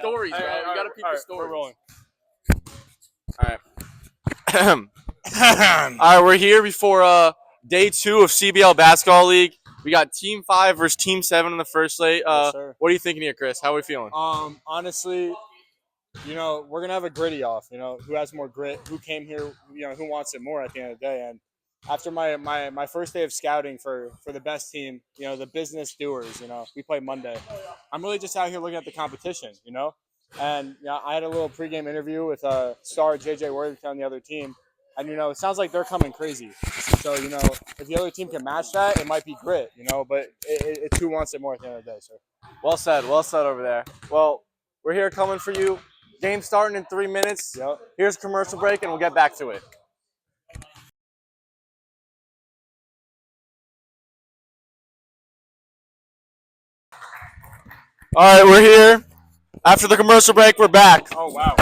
Stories, bro. You gotta peep the stories. We're rolling. All right. All right, we're here before day 2 of CBL Basketball League. We got Team 5 versus Team 7 in the first slate. Yes, sir. What are you thinking here, Chris? How are we feeling? Honestly, we're gonna have a gritty off. Who has more grit? Who came here? Who wants it more at the end of the day? And after my first day of scouting for the best team, the business doers, we play Monday. I'm really just out here looking at the competition, And I had a little pregame interview with star JJ Worthington on the other team, and it sounds like they're coming crazy. So if the other team can match that, it might be grit, But it's who wants it more at the end of the day, sir. Well said over there. Well, we're here coming for you. Game starting in 3 minutes. Yep. Here's a commercial break, and we'll get back to it. All right, we're here. After the commercial break, we're back. Oh, wow.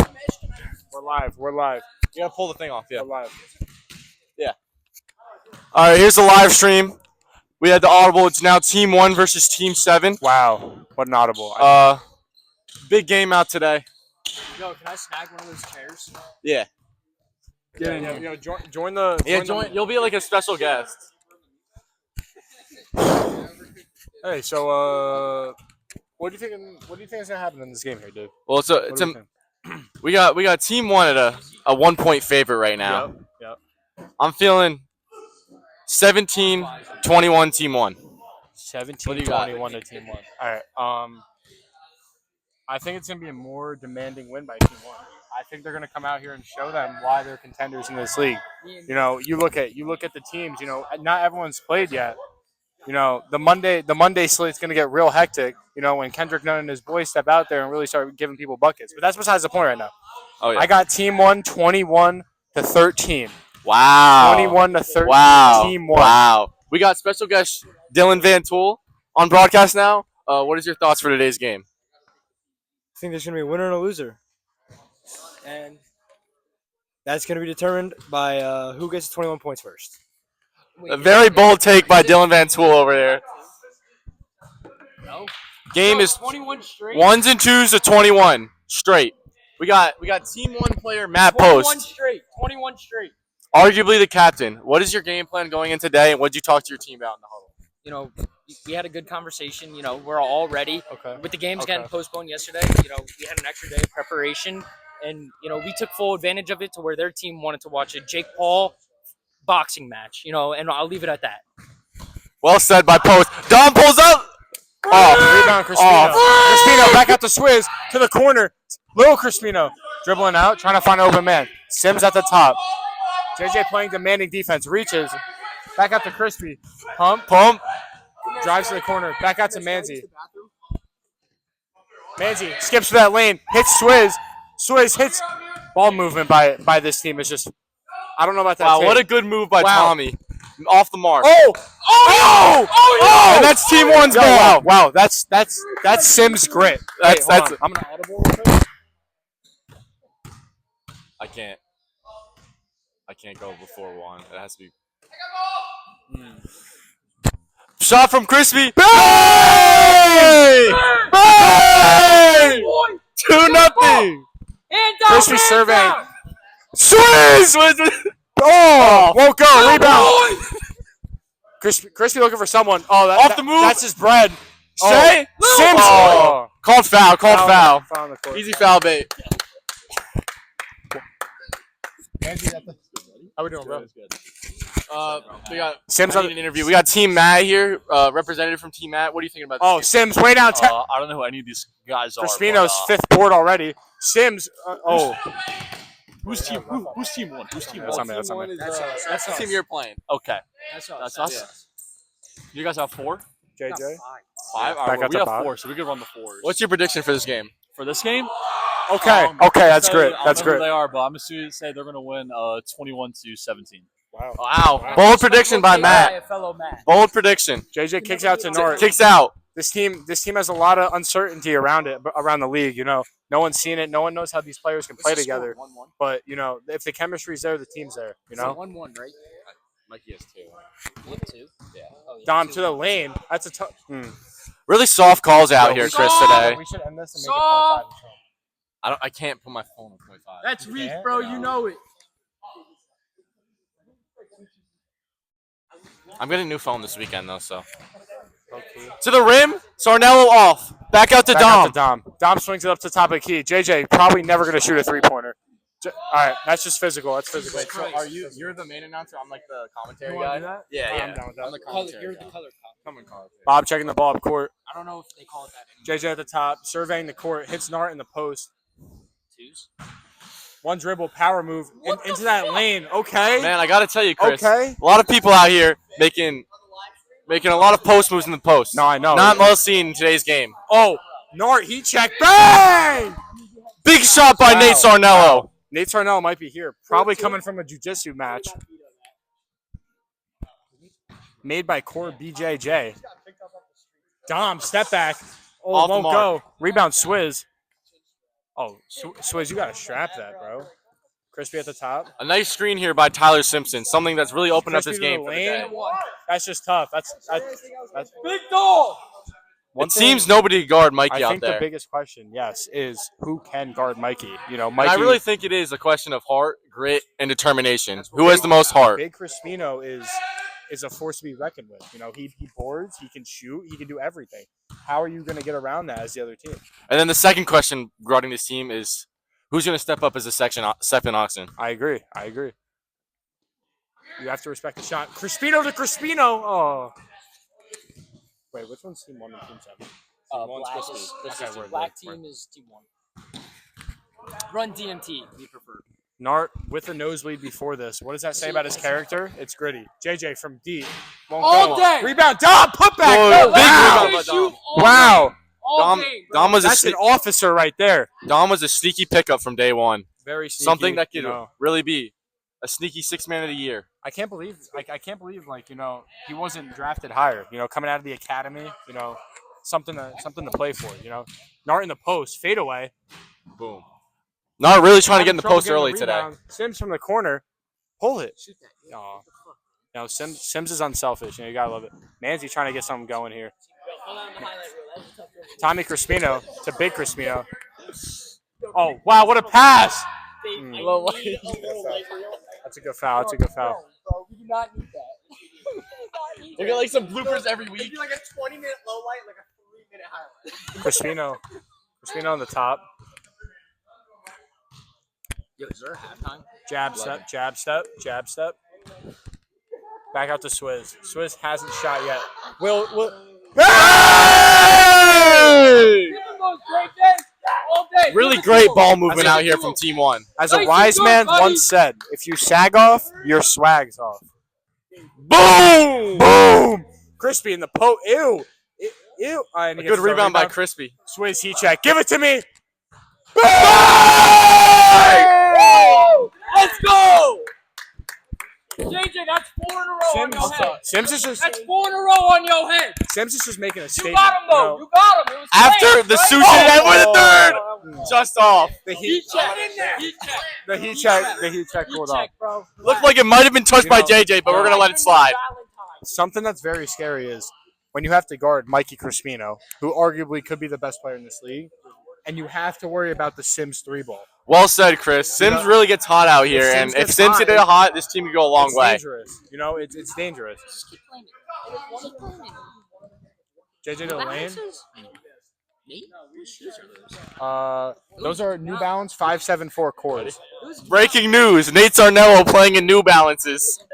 We're live. You gotta pull the thing off, yeah. We're live. Yeah. All right, here's the live stream. We had the audible. It's now Team 1 versus Team 7. Wow, what an audible. Big game out today. Yo, can I snag one of those chairs? Yeah. Join the. You'll be like a special guest. Hey, so what do you think is gonna happen in this game here, dude? Well, we got Team 1 at a 1-point favorite right now. Yep. I'm feeling 17-21 Team 1. 17-21 to Team 1. All right. I think it's gonna be a more demanding win by Team 1. I think they're gonna come out here and show them why they're contenders in this league. You look at the teams. Not everyone's played yet. The Monday slate's gonna get real hectic. When Kendrick Nunn and his boys step out there and really start giving people buckets. But that's besides the point right now. Oh yeah. I got Team 1 21-13. Wow. 21-13. Wow. Team 1. Wow. We got special guest Dylan Van Tool on broadcast now. What is your thoughts for today's game? I think there's going to be a winner and a loser. And that's going to be determined by who gets 21 points first. A very bold take by Dylan Van Tool over there. No. Game is 21 straight. 1s and 2s to 21 straight. We got Team 1 player Matt 21 Post, straight. 21 straight. arguably the captain. What is your game plan going in today, and what did you talk to your team about in the huddle? We had a good conversation. We're all ready. Okay. With the games Okay. getting postponed yesterday, we had an extra day of preparation, and we took full advantage of it to where their team wanted to watch a Jake Paul boxing match. And I'll leave it at that. Well said by Post. Dom pulls up. Oh, Rebound, Crispino. Crispino back out to Swizz to the corner. Little Crispino dribbling out, trying to find an open man. Sims at the top. JJ playing demanding defense. Reaches. Back out to Crispy. Pump. Drives to the corner. Back out to Manzi. Manzi skips to that lane. Hits Swizz. Swizz hits. Ball movement by this team is just. I don't know about that. wow, tape. what a good move by Wow. Tommy. Off the mark. Oh! And that's Team 1's ball. Wow. That's Sims grit. That's- Hold that's on. I'm gonna audible real quick. I can't go before 1. It has to be. Shot from Crispy. Bang! Bang! 2-0. Crispy surveying. Swizz! Oh, won't go. Rebound. Crispy looking for someone. Oh, Off the move. That's his bread. Shay? Sims. Oh. Called foul. Foul on the court. Easy foul bait. How we doing, bro? We got Sims I on need an interview. We got Team Matt here, representative from Team Matt. What are you thinking about this Oh, game? Sims way down. I don't know who any of these guys are. Crispino's fifth board already. Sims. Who's team 1? Who's team 1? That's not me. That's not me. That's the team you're playing. Okay. That's That's us. us. You guys have 4? JJ. 5? All Back right, at we the have bottom. 4, so we could run the 4s. What's your prediction for this game? For this game? Okay. That's say- great. I don't That's know who great. they are, but I'm assuming say they're going to win 21-17. Wow. Wow. Bold prediction by Matt. Fellow Matt. Bold prediction. JJ kicks out to North. Kicks out. This team has a lot of uncertainty around the league. No one's seen it. No one knows how these players can play together. 1-1. But if the chemistry's there, the team's there. It's a 1-1, right? Mikey has 2. You have 2? Yeah. Oh, yeah. Dom to the lane. That's a tough. Really soft calls out here, Chris, today. We should end this and make Soft. it 25. I can't put my phone on 0.5. That's weak, bro. You know it. I'm getting a new phone this weekend though, so. To the rim, Sarnello off. Back out to Back Dom. out to Dom. Dom swings it up to the top of the key. JJ probably never going to shoot a three-pointer. All right, that's just physical. That's physical. Wait, so you're the main announcer? I'm like the commentary You wanna guy. do that? Yeah, I'm yeah. down with that. I'm the commentary You're guy. the color cop. Come on, commentary. Bob checking the ball up court. I don't know if they call it that anymore. JJ at the top, surveying the court, hits Nart in the post. Twos. One dribble, power move into that lane. Okay. Man, I gotta tell you, Chris. Okay. A lot of people out here making a lot of post moves in the post. No, I know. Not well seen in today's game. Oh, Nart, heat check. Bang! Big shot by Wow. Nate Sarnello. Wow. Nate Sarnello might be here. Probably coming from a jiu-jitsu match. Made by Core BJJ. Dom, step back. Oh, Off the won't mark. go. Rebound, Swizz. Oh, Swizz, you got to strap that, bro. Crispy at the top. A nice screen here by Tyler Simpson. Something that's really opened up this Crispy to game the for the lane. day. That's just tough. That's Big dog. It seems nobody can guard Mikey I out think there. the biggest question, yes, is who can guard Mikey? You know, And Mikey. I really think it is a question of heart, grit, and determination. Who has the most heart? Big Crispino is a force to be reckoned with. You know, he boards, he can shoot, he can do everything. How are you going to get around that as the other team? And then the second question regarding this team is, who's going to step up as a second oxen? I agree. You have to respect the shot. Crispino to Crispino. Oh. Wait, which one's team 1 and team 7? Black team is team 1. Run DMT. We prefer. Nart with the nosebleed before this. What does that say about his character? It's gritty. JJ from deep. Won't All go. day. Rebound. Dom, put back. Oh, No, big wow. rebound by Dom. Wow. Dom was That's an officer right there. Dom was a sneaky pickup from day one. Very sneaky. Something that could you know. really be a sneaky six-man of the year. I can't believe, like, you know, he wasn't drafted higher. You know, coming out of the academy, you know, something to play for. You know, Nart in the post, fade away. Boom. Not really trying to get in the Trouble post getting early the today. rebound. Sims from the corner, pull it. Aw. You know, Sims is unselfish. You know, you gotta love it. Manzi trying to get something going here. Tommy Crispino to Big Crispino. Oh wow, what a pass! That's a good foul. That's a good foul. Bro, we do not need that. We get like some bloopers every week. like a 20-minute low light, like a 3-minute highlight. Crispino on the top. Yo, is there a halftime? Jab step. Back out to Swizz. Swizz hasn't shot yet. Will. Hey! All day. Really great ball movement out here from Team 1. As a Nice wise and good, man buddy. once said, if you sag off, your swag's off. Boom! Boom! Crispy in the Ew. Ew. A good rebound by Crispy. Swizz heat check. Give it to me. Let's go! JJ, that's 4 in a row on your head. Sims is just That's 4 in a row on your head. making a You statement. got him, though. You You got him. It was After great, the right? sushi and with the third, just off. The Heat heat check. Heat check. the heat check Heat pulled off. check, bro. Looked like it might have been touched You by know, JJ, but we're gonna let it slide. Something that's very scary is when you have to guard Mikey Crispino, who arguably could be the best player in this league, and you have to worry about the Sims 3 ball. Well said, Chris. Sims really gets hot out here, If Sims and if gets Sims hot, get it hot, this team could go a long It's way. dangerous. You know, it's dangerous. Keep playing it. Keep playing it. JJ to the lane. Me? Whose shoes are those? Those are New Balance 574 cores. Breaking news: Nate Sarnello playing in New Balances.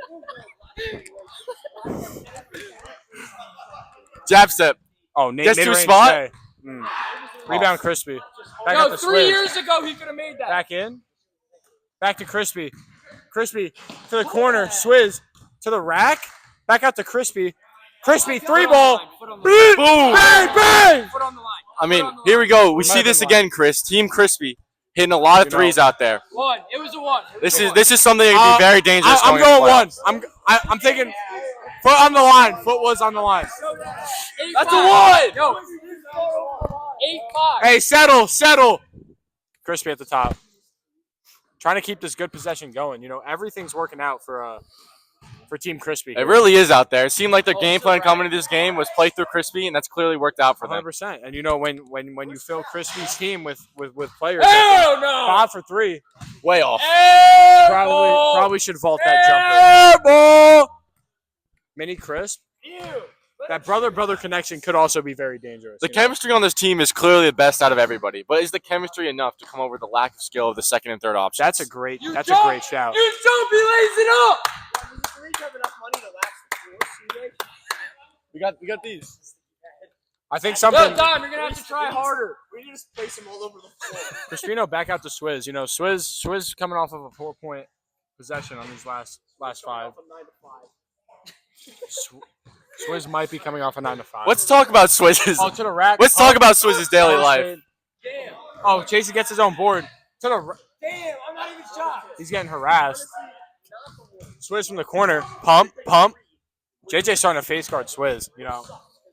Jab step. Oh, Nate Guess who's mid-range spot? play. Rebound Crispy. Back Yo, out to 3 Swizz. years ago, he could have made that. Back in. Back to Crispy. Crispy to the corner. Swizz to the rack. Back out to Crispy. Crispy 3 ball. Foot on the line. Boom! Bang, bang! Foot on the line. I mean, here we go. We see this again, Chris. Team Crispy hitting a lot of threes out there. One. It was a one. This is something that would be very dangerous. I'm going going into one. playoffs. I'm thinking foot on the line. Foot was on the line. That's a one. Yo. 8-5. Hey, settle. Crispy at the top. Trying to keep this good possession going. You know, everything's working out for for Team Crispy. It really is out there. It seemed like their game plan coming into this game was play through Crispy, and that's clearly worked out for them. 100%. And when you fill Crispy's team with players, that can 5 for 3, Way off. probably should vault that jumper. Mini Crisp. That brother connection could also be very dangerous. The chemistry on this team is clearly the best out of everybody, but is the chemistry enough to come over the lack of skill of the second and third options? That's a great shout. You don't be lazy up. We got these. I think something. Dom, you're gonna have to try harder. We need to place them all over the floor. Crispino back out to Swizz. Swizz coming off of a 4-point possession on these last 5. Swizz might be coming off a 9 to 5. Let's talk about Swizz's. To the rack. Let's talk about Swizz's daily life. Oh, Chasey gets his own board. To the Damn, I'm not even shocked. He's getting harassed. Swizz from the corner. Pump. JJ starting to face guard Swizz.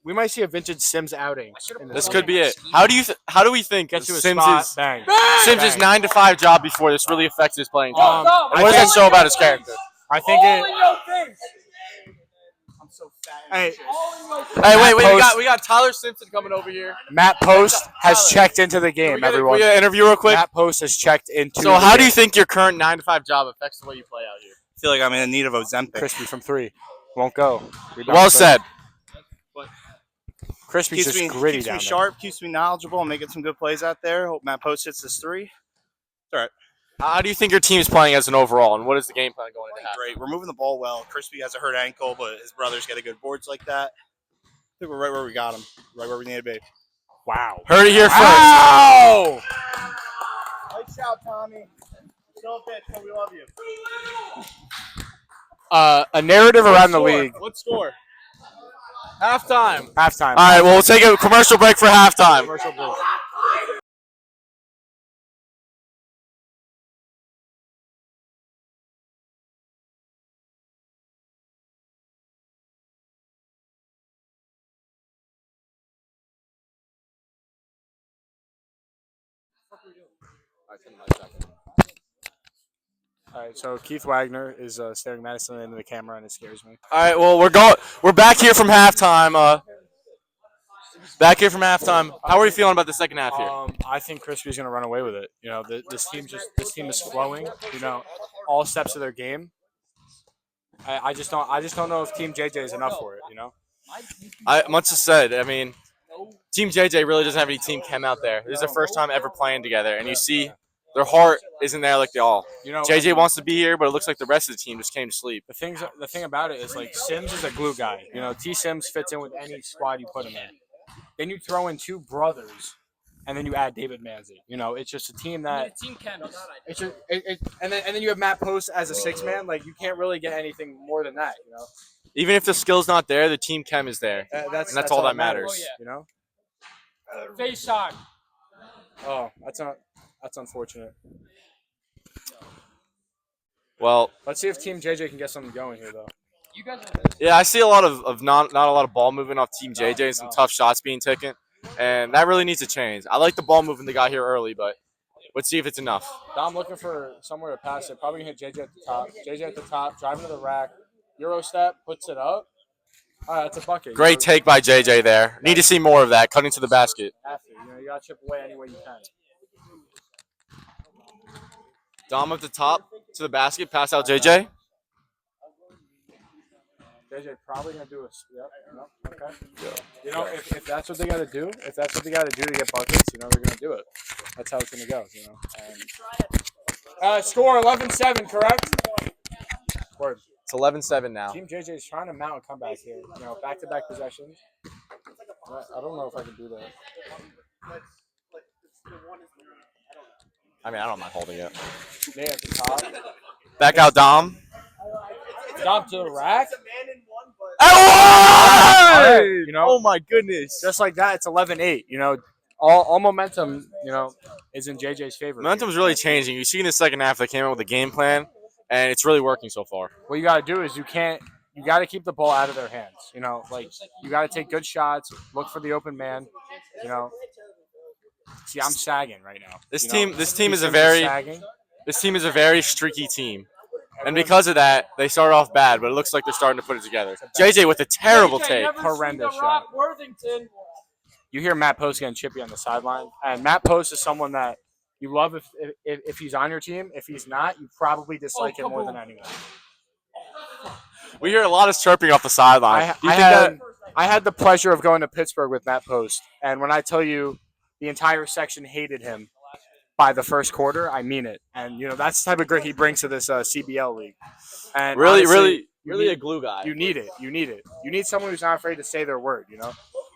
We might see a vintage Sims outing. This could be it. How do we think Get to a Sims' spot. Bang. 9 to 5 job before this really affects his playing time? I What does that show about his character? I think All in your face. Hey, Hey, wait, Post- we got Tyler Simpson coming over here. Matt Post has checked into the We game, get everyone. an interview real quick. Matt Post has checked into So the how do game. you think your current 9 to 5 job affects the way you play out here? I feel like I'm in need of Ozempic. Crispy from 3. Won't go. Well said. Crispy's Keeps just me, gritty keeps down me there. sharp, keeps me knowledgeable. I'm making some good plays out there. Hope Matt Post hits this 3. How do you think your team's playing as an overall, and what is the game plan going into half? Great. We're moving the ball well. Crispy has a hurt ankle, but his brother's got a good boards like that. I think we're right where we got him. Right where we need to be. Wow. Heard it here first. Wow! Lights out, Tommy. Still a bitch, but we love you. A narrative around the league. What score? Halftime. Halftime. All right, well, we'll take a commercial break for halftime. Commercial break. All right, so Keith Wagner is staring menacingly into the camera, and it scares me. All right, well, we're back here from halftime. How are you feeling about the second half here? I think Crispy's going to run away with it. This team is flowing. All steps of their game. I just don't know if Team JJ is enough for it. Much as said, I mean, Team JJ really doesn't have any team chem out there. This is their first time ever playing together, and you see their heart isn't there like they all. JJ wants to be here, but it looks like the rest of the team just came to sleep. The thing about it is, like, Sims is a glue guy. T Sims fits in with any squad you put him in. Then you throw in 2 brothers, and then you add David Manzi. It's just a team that. Team chemist. It's just and then you have Matt Post as a 6-man. Like, you can't really get anything more than that. Even if the skill's not there, the team chem is there. That's all that matters. Oh, yeah. Face shot. Oh, that's unfortunate. Well, Let's see if Team JJ can get something going here, though. You guys yeah, I see a lot of not a lot of ball moving off Team JJ and some tough shots being taken, and that really needs to change. I like the ball movement they got here early, but let's see if it's enough. Dom looking for somewhere to pass it. Probably going to hit JJ at the top. JJ at the top, driving to the rack. Euro step, puts it up. All right, that's a bucket. Great take by JJ there. Need to see more of that, cutting to the basket. After, you got to chip away any way you can. Dom at the top to the basket, pass out JJ. JJ probably gonna do okay. If that's what they gotta do, to get buckets, they're gonna do it. That's how it's gonna go. Score 11-7, correct? Word. It's 11-7 now. Team JJ is trying to mount a comeback here. Back-to-back possessions. I don't know if I can do that. I mean, I don't mind holding it. Nate at the top. Back out Dom. Dom to the rack. Oh! Oh my goodness. Just like that, it's 11-8. All momentum, is in JJ's favor. Momentum's really changing. You see in the second half they came out with a game plan, and it's really working so far. What you got to do is you got to keep the ball out of their hands. You got to take good shots, look for the open man. See, I'm sagging right now. This team is a very streaky team. And because of that, they started off bad, but it looks like they're starting to put it together. JJ with a terrible take. Horrendous shot. You hear Matt Post getting chippy on the sideline, and Matt Post is someone that you love if he's on your team. If he's not, you probably dislike him more than anyone. We hear a lot of chirping off the sideline. I had the pleasure of going to Pittsburgh with Matt Post, and when I tell you the entire section hated him by the first quarter, I mean it. And that's the type of grit he brings to this CBL league. And honestly, really a glue guy. You need it. You need someone who's not afraid to say their word.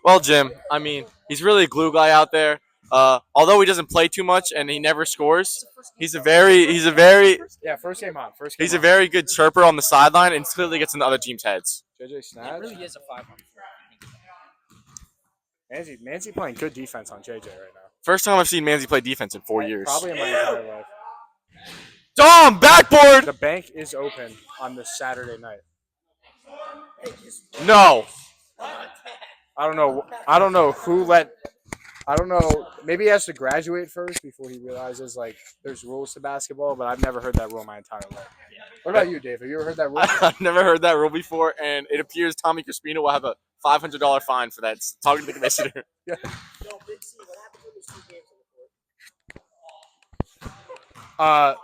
Well, Jim, I mean, he's really a glue guy out there. Although he doesn't play too much and he never scores, he's a very first game on. He's a very good chirper on the sideline and clearly gets in the other team's heads. JJ Snatch. It really is a 5 on. Manzi playing good defense on JJ right now. First time I've seen Manzi play defense in 4 years. Probably in my entire life. Dom, backboard! The bank is open on this Saturday night. No. I don't know who let. I don't know. Maybe he has to graduate first before he realizes there's rules to basketball. But I've never heard that rule my entire life. What about you, Dave? Have you ever heard that rule? I've never heard that rule before, and it appears Tommy Crispino will have a $500 fine for that. Talking to the commissioner. Yeah. Yo,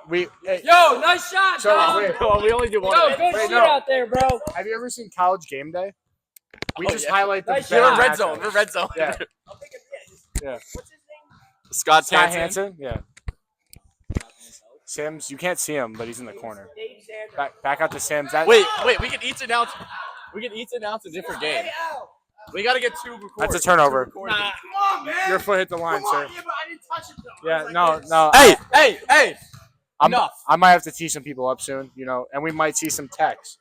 nice shot, So Dom. wait, we only do one. Yo, good shit out there, bro. have you ever seen College Game Day? We just highlight the Nice better shot. We're red matchups. zone. We're red zone. Yeah. Yeah. Scott Scott Hansen. Hansen. Yeah. Sims, you can't see him, but he's in the corner. Back out to Sims. Wait. We can each announce. A different game. We got to get 2 recorded. That's a turnover. Your foot hit the line, sir. Yeah, no. Hey. Enough. I might have to tee some people up soon, and we might see some techs.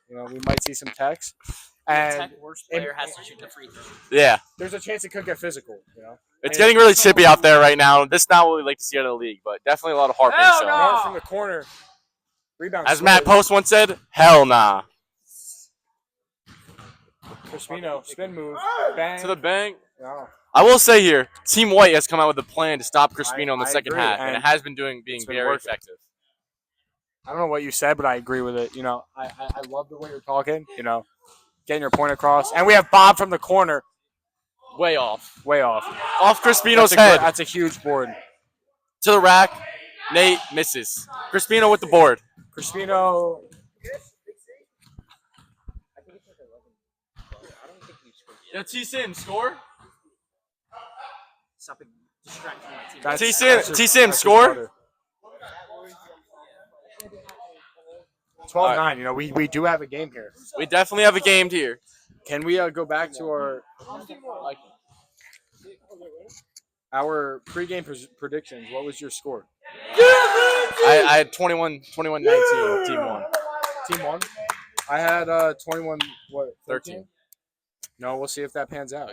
And Tech worst player has to shoot the free throw. Yeah. there's a chance it could get physical, It's getting really chippy out there right now. This is not what we like to see out of the league, but definitely a lot of heart being Hell shown. no. Going from the corner. Rebound. As Matt Post once said, hell nah. Crispino, spin move. Bang. To the bank. No. I will say here, Team White has come out with a plan to stop Crispino in the I second agree, half, and and it has been being it's been very working. effective. I don't know what you said, but I agree with it. I love the way you're talking, getting your point across. And we have Bob from the corner. Way off. Off Crispino's head. That's a huge board. To the rack. Nate misses. Crispino with the board. Crispino. T. Sim, score? Stop distracting my team. T-Sim, score? 12-9. We do have a game here. We definitely have a game here. Can we go back to our pregame predictions? What was your score? I had 21-19, Team 1. Team 1? I had 21, 13? No, we'll see if that pans out,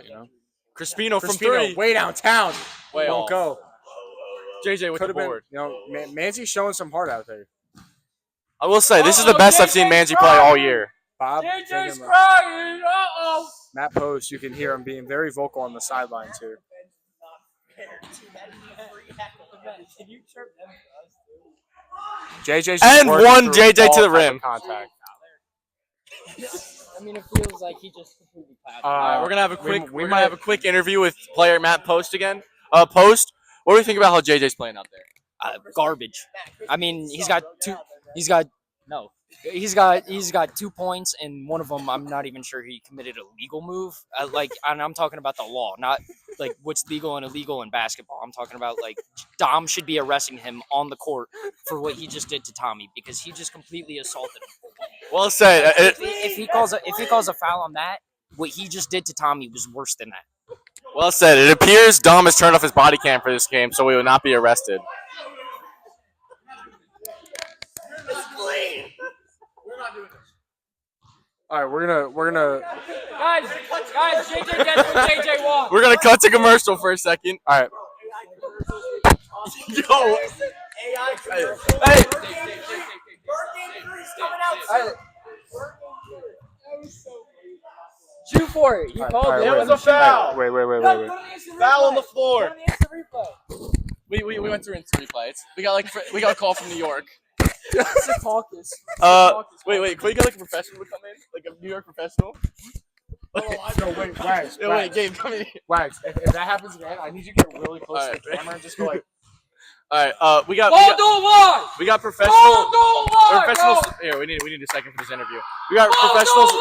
Crispino from 3. Way downtown. Way Won't off. go. JJ with Could the have board. been, Manzi's showing some heart out there. I will say, this is the best I've seen Manzi play all year. Bob, JJ's crying. Uh-oh. Matt Post, you can hear him being very vocal on the sidelines here. JJ's And working one through JJ all to the type rim. of Contact. I mean, it feels like he just completely passed. All right, we're gonna have a quick. we We're might- gonna have a quick interview with player Matt Post again. Post, what do you think about how JJ's playing out there? Garbage. I mean, he's got 2 points, and one of them I'm not even sure he committed a legal move. And I'm talking about the law, not like what's legal and illegal in basketball. I'm talking about Dom should be arresting him on the court for what he just did to Tommy because he just completely assaulted him. Well said. If he calls a foul on that, what he just did to Tommy was worse than that. Well said. It appears Dom has turned off his body cam for this game, so we will not be arrested. All right, we're gonna. Guys, JJ gets what JJ wants. We're gonna cut to commercial for a second. All right. Yo. Hey. Shoot for it. You called All it. right, It was a foul. Wait. Foul on the floor. We went through instant replay. We got a call from New York. Wait. Can we get like a professional to come in? Like a New York professional? No, wait, Wags. Wait, Gabe, come in. Wags, if that happens again, I need you to get really close to the camera and just go like. All right. We got professional. Professionals. Here, we need a second for this interview. We got professionals.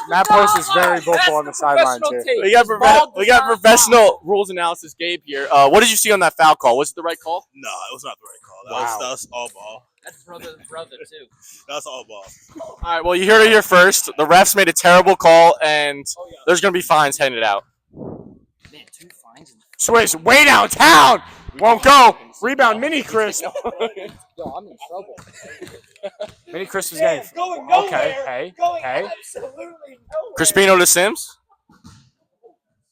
Matt Post is very vocal on the sidelines here. We got professional rules analysis. Gabe here. What did you see on that foul call? Was it the right call? No, it was not the right call. That was all ball. That's brother too. That's all ball. All right. Well, you heard it here first. The refs made a terrible call, and there's gonna be fines handed out. Man, 2 fines. Swiss, way downtown. Won't go. Rebound, Mini Chris. Yo, I'm in trouble. Mini Chris was getting. Okay. Hey. Crispino to Sims.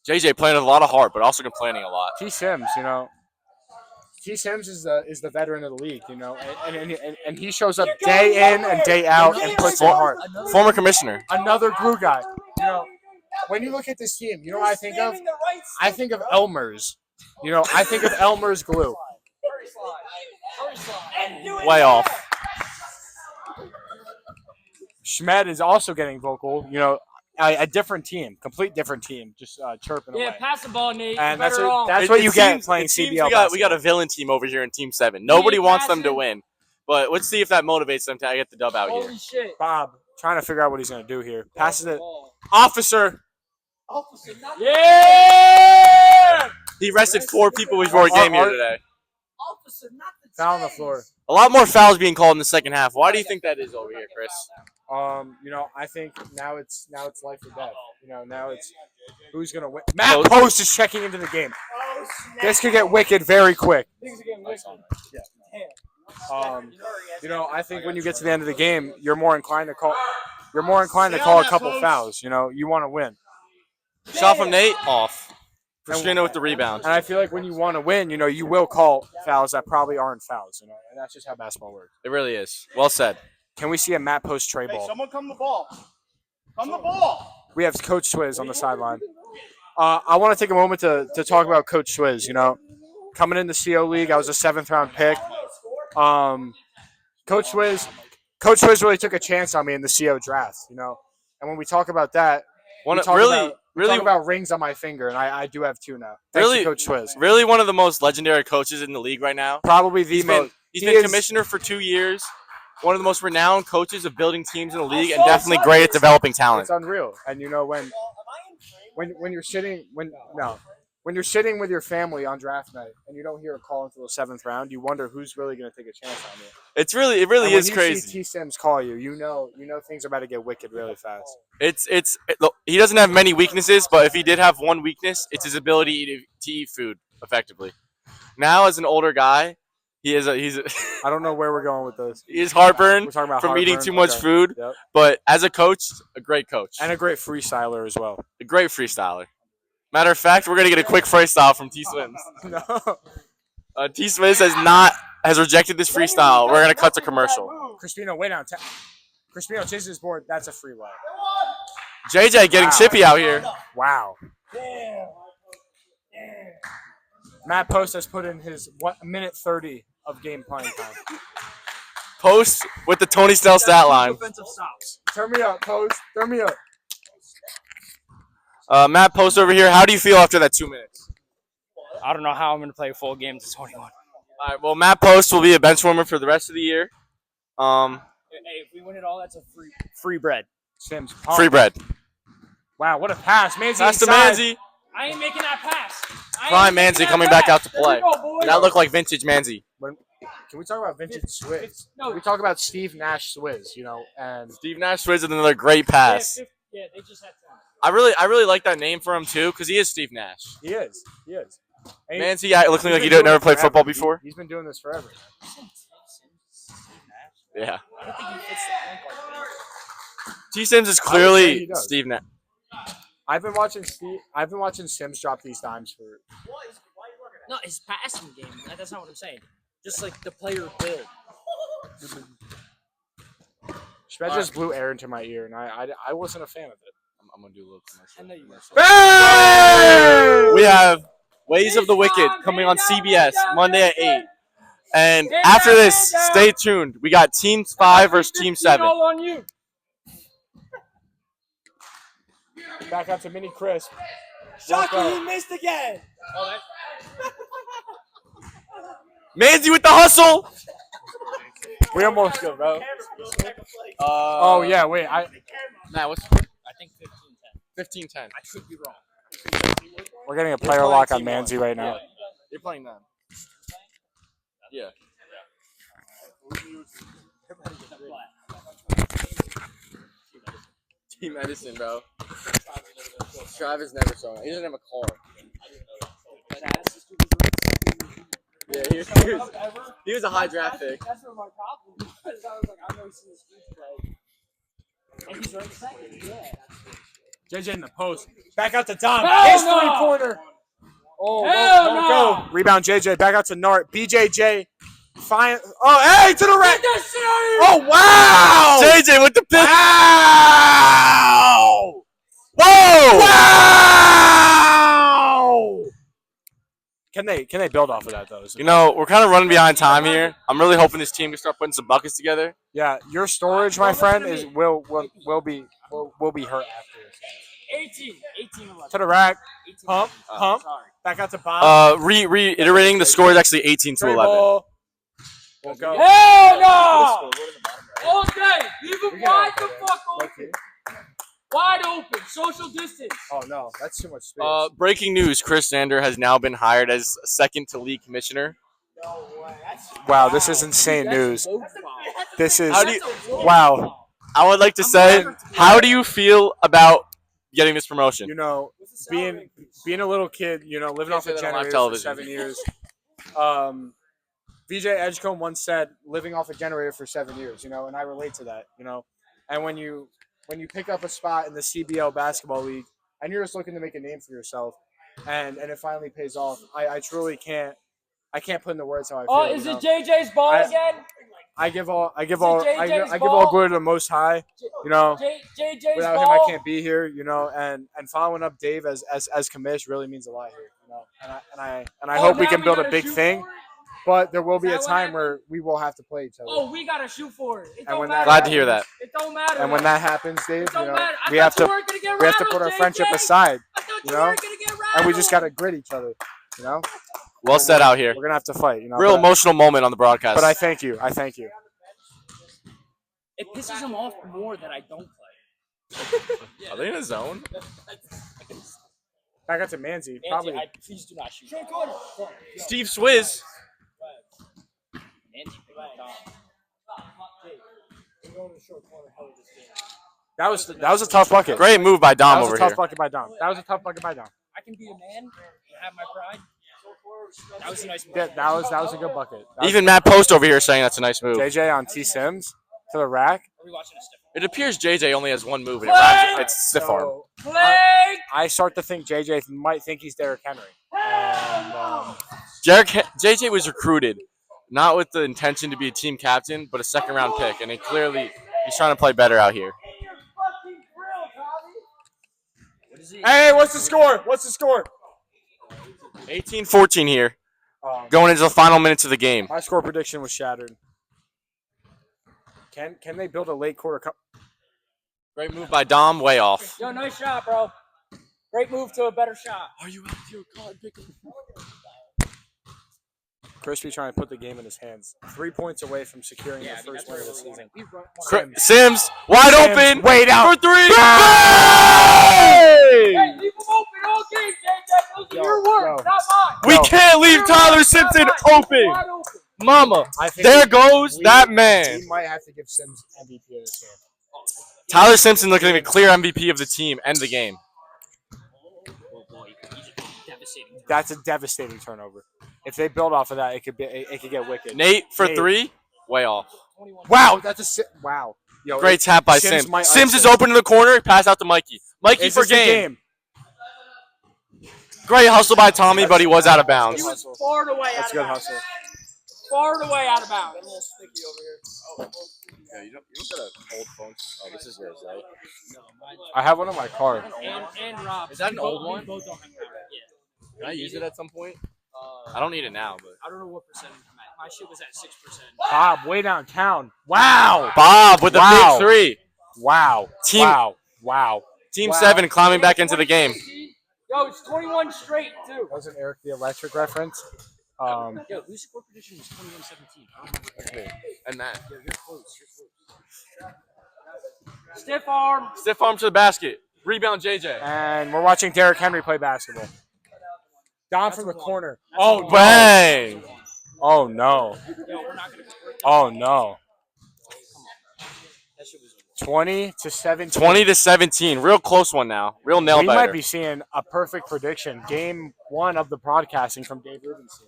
JJ playing with a lot of heart, but also complaining a lot. T. Sims, T. Sims is the veteran of the league, and he shows up day in and day out and puts in heart. Former commissioner. Another glue guy. When you look at this team, you know what I think of? I think of Elmer's. I think of Elmer's glue. Way off. Schmed is also getting vocal. A different team, complete different team, just chirping away. Yeah, pass the ball, Nate. And that's what you get playing CBL. We got a villain team over here in Team 7. Nobody wants them to win, but let's see if that motivates them to get the dub out here. Holy shit. Bob trying to figure out what he's going to do here. Passes it. Officer. Yeah! He arrested 4 people before he came here today. Foul on the floor. A lot more fouls being called in the second half. Why do you think that is over here, Chris? I think now it's life or death. Now it's who's gonna win. Matt Post is checking into the game. This could get wicked very quick. I think when you get to the end of the game, you're more inclined to call a couple fouls. You want to win. Shot from Nate off. Crispino with the rebound. And I feel like when you want to win, you will call fouls that probably aren't fouls. And that's just how basketball works. It really is. Well said. Can we see a Matt Post tray ball? Someone come the ball. Come the ball. We have Coach Swizz on the sideline. I want to take a moment to talk about Coach Swizz. Coming in the CO League, I was a 7th-round pick. Coach Swizz really took a chance on me in the CO draft. And when we talk about that, we talk about rings on my finger, and I do have 2 now. Thanks to Coach Swizz. Really one of the most legendary coaches in the league right now. Probably the most. He's been commissioner for 2 years. One of the most renowned coaches of building teams in the league, and definitely great at developing talent. It's unreal. And when you're sitting with your family on draft night and you don't hear a call until the 7th round, you wonder who's really going to take a chance on you. It really is crazy. When you see T. Sims call you, you know things are about to get wicked really fast. Look, he doesn't have many weaknesses, but if he did have one weakness, it's his ability to eat food effectively. Now, as an older guy, he's I don't know where we're going with this. He is heartburn from heartburn. Eating too much food, but as a coach, a great coach. And a great freestyler as well. A great freestyler. Matter of fact, we're going to get a quick freestyle from T. Swims. No. T. Swims has rejected this freestyle. We're going to cut to commercial. Crispino, way down. Crispino chases his board. That's a free lay. JJ getting chippy out here. Wow. Matt Post has put in his minute 30 of game playing time. Post with the Tony Snell stat line. Turn me up, Post. Turn me up. Matt Post over here. How do you feel after that 2 minutes? I don't know how I'm going to play a full game to 21. All right. Well, Matt Post will be a bench warmer for the rest of the year. Hey, if we win it all, that's a free bread. Sims. Free bread. Wow, what a pass. Manzi Pass to inside. Manzi. I ain't making that pass. Prime Manzi coming back out to play. That looked like vintage Manzi. Can we talk about vintage Swizz? Can we talk about Steve Nash Swizz, and Steve Nash Swizz with another great pass. Yeah, they just had time. I really like that name for him too, because he is Steve Nash. He is. And Manzi, looking like you never played football before. He's been doing this forever. Yeah. I don't think he fits the point guard thing. T. Sims is clearly Steve Nash. I've been watching Sims drop these dimes for. No, his passing game. That's not what I'm saying. Just like the player build. Shmed just blew air into my ear, and I wasn't a fan of it. I'm gonna do a little commercial. I know you were. Bang! We have Ways of the Wicked coming on CBS Monday at 8. And after this, stay tuned. We got Team 5 versus Team 7. All on you. Back out to Mini Chris. Shocky, he missed again. Manzi with the hustle. We almost good, bro. Oh yeah, wait. Matt, what's I think 15-10. 15-10? I could be wrong. We're getting a player lock on Manzi right now. Yeah. You're playing them. Yeah. Team Edison, bro. Travis never saw him. He doesn't have a car. Yeah, he was a high draft pick. That's what my problem is. I was like, I've never seen this dude play. And he's right second. Yeah. JJ in the post. Back out to Dom. Hell His no! three-pointer. Oh, Hell don't no! go. Rebound JJ. Back out to Nart. BJJ. Fine. Oh, hey, to the rack. Oh, wow. JJ with the pick. Wow. Whoa! Wow. Can they build off of that though? You know, we're kind of running behind time here. I'm really hoping this team can start putting some buckets together. Yeah, your storage, my friend, is will be hurt after this. 18, 11. To the rack. 18, Pump. Pump. Sorry. Back out to Bob. Reiterating, the score is actually 18 to 11. Dribble. Won't go. Hell no! All day. Leave him wide the fuck open. Wide open. Social distance. Oh no, that's too much space. Breaking news: Chris Sander has now been hired as second to league commissioner. Wow, this is insane news. This is How do you- wow. I would like to say, how do you feel about getting this promotion? You know, being a little kid, you know, living off a say that on live generator for television. 7 years. VJ Edgecombe once said, "Living off a generator for 7 years," you know, and I relate to that, you know. And when you pick up a spot in the CBL basketball league and you're just looking to make a name for yourself, and it finally pays off, I truly can't put into words how I feel. Oh, is you it know? JJ's ball again? I give all JJ's all ball? glory to the Most High, you know. JJ's Without ball. him, I can't be here, you know. And following up Dave as commish really means a lot here, you know. And I hope we can build a big thing, but there will be a time where we will have to play each other. Oh, we gotta shoot for it. It And don't when matter. Glad to hear that. It don't matter. And when that happens, Dave, It you don't know, matter. I we thought have you to weren't gonna get we have to rattled, put our JJ. friendship aside, I thought you you know? weren't gonna get and we just rattled. gotta grit each other, you know. Well said out here. We're gonna have to fight, you know. Real but, emotional moment on the broadcast. but I thank you. I thank you. It pisses him off more that I don't play. Are they in a zone? Back out to Manzi, probably. Please do not shoot. Steve Swizz. Andy, pick up Dom. That was a tough bucket. Great move by That Dom was over a tough here. bucket by Dom. That was a tough bucket by Dom. I can be a man and have my pride. That was a nice move. Yeah, that was a good bucket. That was Even Matt Post over here saying that's a nice move. JJ on T Sims to the rack. Are we watching a stiff? It appears JJ only has one move, and it's stiff arm. So, Play! I start to think JJ might think he's Derrick Henry. And, JJ was recruited not with the intention to be a team captain, but a second-round pick, and he's trying to play better out here. hey, what's the score? What's the score? 18-14 here, going into the final minutes of the game. My score prediction was shattered. Can they build a late quarter? Great move by Dom, way off. Yo, nice shot, bro. Great move to a better shot. Are you out of your card picking? Crispy trying to put the game in his hands. 3 points away from securing the first win of the season. Sims, wide Sims, open. way down. For three. Hey, Bang! leave him open all game, JJ. Those are your words, not mine. We can't leave Tyler Simpson open. Wide open. Mama, I think there goes that man. We might have to give Sims MVP of this game. Tyler Simpson looking like a clear MVP of the team and the game. Oh boy, he's devastating. That's a devastating turnover. If they build off of that, it could get wicked. Nate for Nate. three, way off. Wow, wow. Yo, Great tap by Sims Sims. might Sims ice is it. open in the corner. Pass out to Mikey. Mikey Is for this the game. Great hustle by Tommy, but he was out of bounds. He was far away That's out good of bounds. hustle. Far away out of bounds. Yeah, you don't got an old phone. Oh, this is yours, right? I have one on my card. And Rob. Is that an old We one? both don't have that. Yeah. Can I use it at some point? I don't need it now, but I don't know what percentage I'm at. My shit was at 6%. Bob, way downtown. Wow. Bob with the Wow. big three. Wow. Team- Wow. Team Wow. 7 climbing back into the game. Yo, it's 21 straight, too. That was an Eric the Electric reference. Yo, whose score prediction was 21-17? I don't remember. And that. Yo, you're close. Stiff arm. Stiff arm to the basket. Rebound JJ. And we're watching Derrick Henry play basketball. Down from the corner. Oh, Bang! Oh, no. Yo, we're not gonna. Oh, no. That shit was. 20 to 17. 20 to 17. Real close one now. Real nail We biter. might be seeing a perfect prediction. Game 1 of the broadcasting from Dave Rubenstein.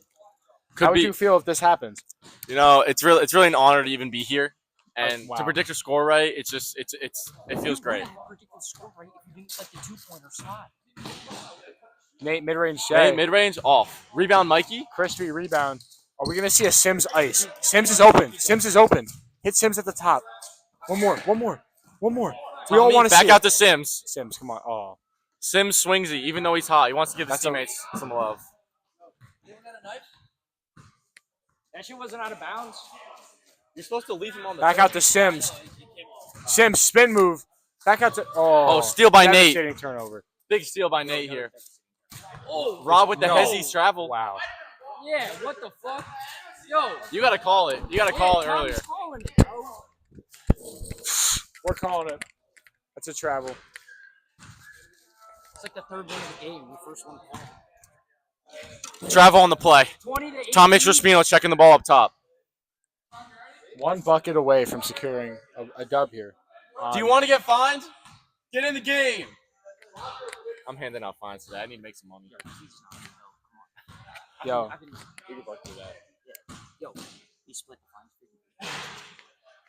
Could How would be. you feel if this happens? You know, it's really an honor to even be here. And Wow. to predict a score right, it feels great. Predict the score right if you didn't let the 2-pointer slide. Nate, mid-range Hey, Shay. mid-range off. Rebound Mikey. Crispy rebound. Are we going to see a Sims ice? Sims is open. Hit Sims at the top. One more. We all want to see back out it. to Sims. Sims, come on. Oh. Sims swingsy, even though he's hot. He wants to give his That's a- teammates some love. That shit wasn't out of bounds. You're supposed to leave him on the Back out to Sims. Sims, spin move. Back out to... Oh, steal by Nate. Devastating turnover. Big steal by Nate here. Oh, Rob with the No. Hezzy's travel. Wow. yeah. What the fuck? Yo. You got to call it. You got to call it earlier. Calling it, bro. We're calling it. That's a travel. It's like the third one of the game. We first one. Travel on the play. 20 to 18. Tom Raspino checking the ball up top. One bucket away from securing a dub here. Do you want to get fined? Get in the game. I'm handing out fines today. I need to make some money. Yo, We could both do that. Yo, we split the fines.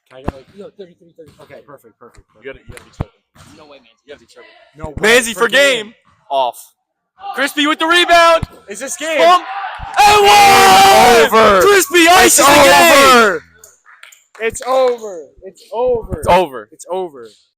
can I get like... Yo, 33. Okay, perfect. You gotta be tripping. No way, man. You gotta be tripping. No way. Manzi for game. Off. Crispy with the rebound. Is this game? Pump. And one. Over. Crispy ices It's the game. over. It's over. It's over. It's over.